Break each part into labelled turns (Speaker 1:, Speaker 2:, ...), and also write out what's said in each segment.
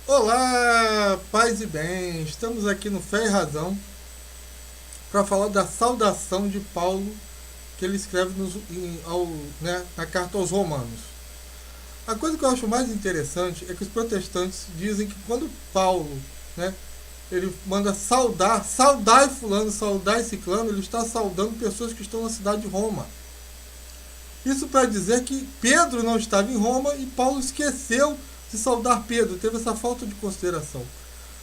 Speaker 1: Olá, paz e bem. Estamos aqui no Fé e Razão para falar da saudação de Paulo que ele escreve na carta aos Romanos. A coisa que eu acho mais interessante é que os protestantes dizem que quando Paulo, né, ele manda saudai fulano, saudai ciclano, ele está saudando pessoas que estão na cidade de Roma. Isso para dizer que Pedro não estava em Roma e Paulo esqueceu de saudar Pedro, teve essa falta de consideração.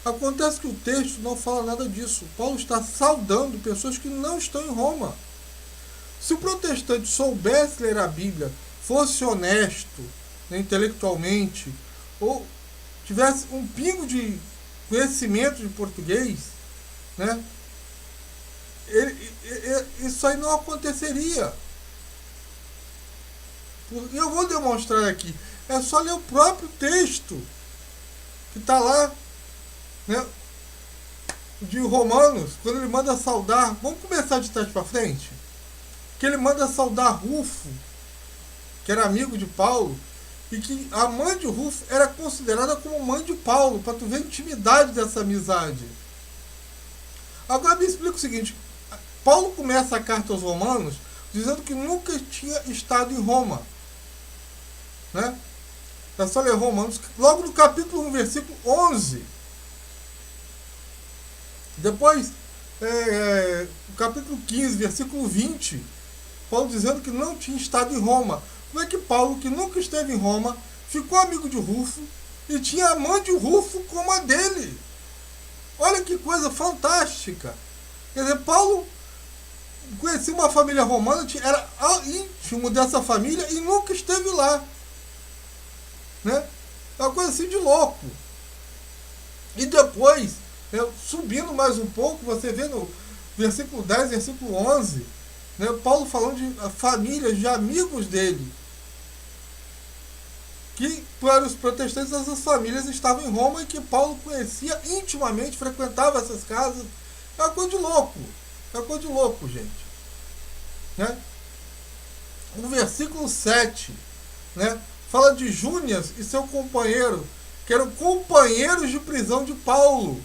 Speaker 1: Acontece que o texto não fala nada disso. Paulo está saudando pessoas que não estão em Roma. Se o protestante soubesse ler a Bíblia, fosse honesto, né, intelectualmente, ou tivesse um pingo de conhecimento de português, né, isso aí não aconteceria. E eu vou demonstrar aqui. É só ler o próprio texto que está lá, né, de Romanos, quando ele manda saudar. Vamos começar de trás para frente. Que ele manda saudar Rufo, que era amigo de Paulo, e que a mãe de Rufo era considerada como mãe de Paulo, para tu ver a intimidade dessa amizade. Agora me explica o seguinte: Paulo começa a carta aos Romanos dizendo que nunca tinha estado em Roma, né? É só ler Romanos, logo no capítulo 1, versículo 11. Depois, no capítulo 15, versículo 20, Paulo dizendo que não tinha estado em Roma. Como é que Paulo, que nunca esteve em Roma, ficou amigo de Rufo e tinha a mãe de Rufo como a dele? Olha que coisa fantástica. Quer dizer, Paulo conhecia uma família romana, era íntimo dessa família e nunca esteve lá, né? É uma coisa assim de louco. E depois, subindo mais um pouco, você vê no versículo 10, versículo 11, né, Paulo falando de famílias, de amigos dele, que para os protestantes essas famílias estavam em Roma e que Paulo conhecia intimamente, frequentava essas casas. É uma coisa de louco. É uma coisa de louco, gente. Né? No versículo 7, né, fala de Júnias e seu companheiro, que eram companheiros de prisão de Paulo.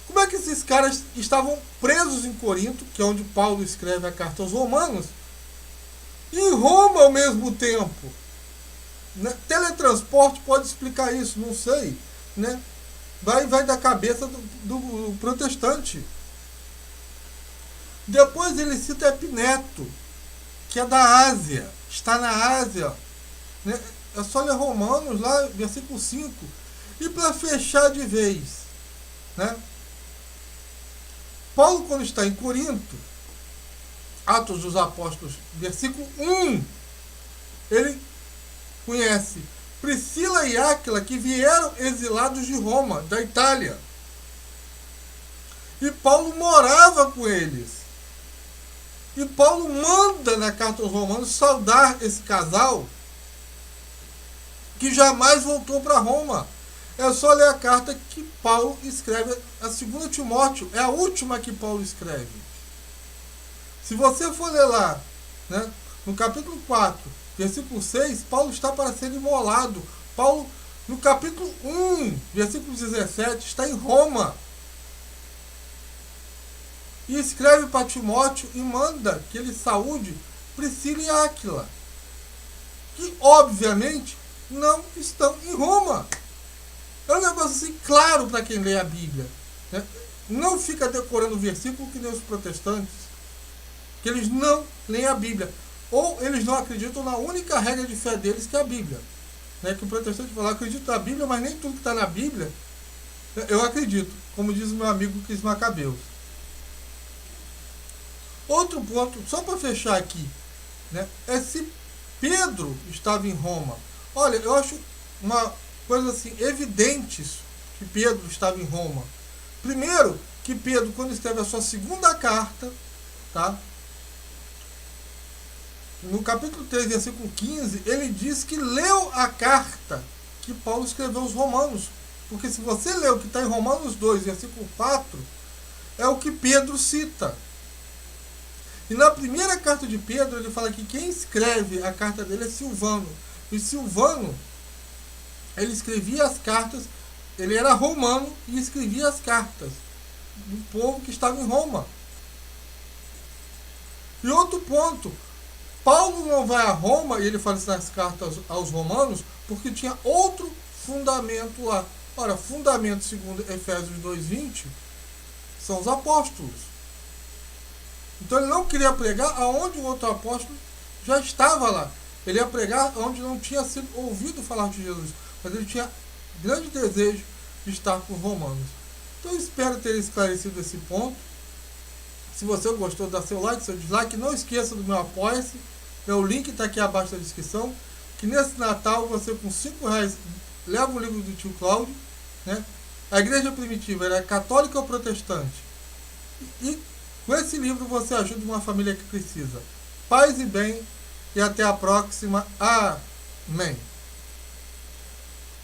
Speaker 1: Como é que esses caras estavam presos em Corinto, que é onde Paulo escreve a carta aos Romanos, e em Roma ao mesmo tempo? Né? Teletransporte pode explicar isso, não sei. Né? Vai da cabeça do protestante. Depois ele cita Epineto, que é da Ásia, está na Ásia. Né? É só ler Romanos, lá, versículo 5. E para fechar de vez, né? Paulo, quando está em Corinto, Atos dos Apóstolos, versículo 1, ele conhece Priscila e Áquila, que vieram exilados de Roma, da Itália. E Paulo morava com eles. E Paulo manda na carta aos Romanos saudar esse casal que jamais voltou para Roma. É só ler a carta que Paulo escreve, a 2 Timóteo, é a última que Paulo escreve. Se você for ler lá, né, no capítulo 4, versículo 6, Paulo está para ser imolado. Paulo, no capítulo 1, versículo 17, está em Roma. E escreve para Timóteo e manda que ele saúde Priscila e Áquila, que obviamente não estão em Roma. É um negócio assim claro para quem lê a Bíblia. Né? Não fica decorando o versículo que nem os protestantes, que eles não leem a Bíblia. Ou eles não acreditam na única regra de fé deles, que é a Bíblia. Né? Que o protestante fala, eu acredito na Bíblia, mas nem tudo que está na Bíblia eu acredito, como diz o meu amigo Cris Macabeus. Outro ponto, só para fechar aqui, né, é se Pedro estava em Roma. Olha, eu acho uma coisa assim, evidente que Pedro estava em Roma. Primeiro, que Pedro, quando escreve a sua segunda carta, tá? No capítulo 3, versículo 15, ele diz que leu a carta que Paulo escreveu aos Romanos. Porque se você lê o que está em Romanos 2, versículo 4, é o que Pedro cita. E na primeira carta de Pedro, ele fala que quem escreve a carta dele é Silvano. E Silvano, ele escrevia as cartas ele era romano e escrevia as cartas do povo que estava em Roma. E outro ponto, Paulo não vai a Roma, e ele fala isso nas cartas aos romanos, porque tinha outro fundamento lá. Ora, fundamento segundo Efésios 2:20 são os apóstolos. Então ele não queria pregar aonde o outro apóstolo já estava lá. Ele ia pregar onde não tinha sido ouvido falar de Jesus, mas ele tinha grande desejo de estar com os romanos. Então eu espero ter esclarecido esse ponto. Se você gostou, dá seu like, seu dislike. Não esqueça do meu apoia-se. O link está aqui abaixo da descrição. Que nesse Natal você com R$5 leva o livro do tio Cláudio. Né? A igreja primitiva era católica ou protestante? E com esse livro você ajuda uma família que precisa. Paz e bem. E até a próxima. Amém.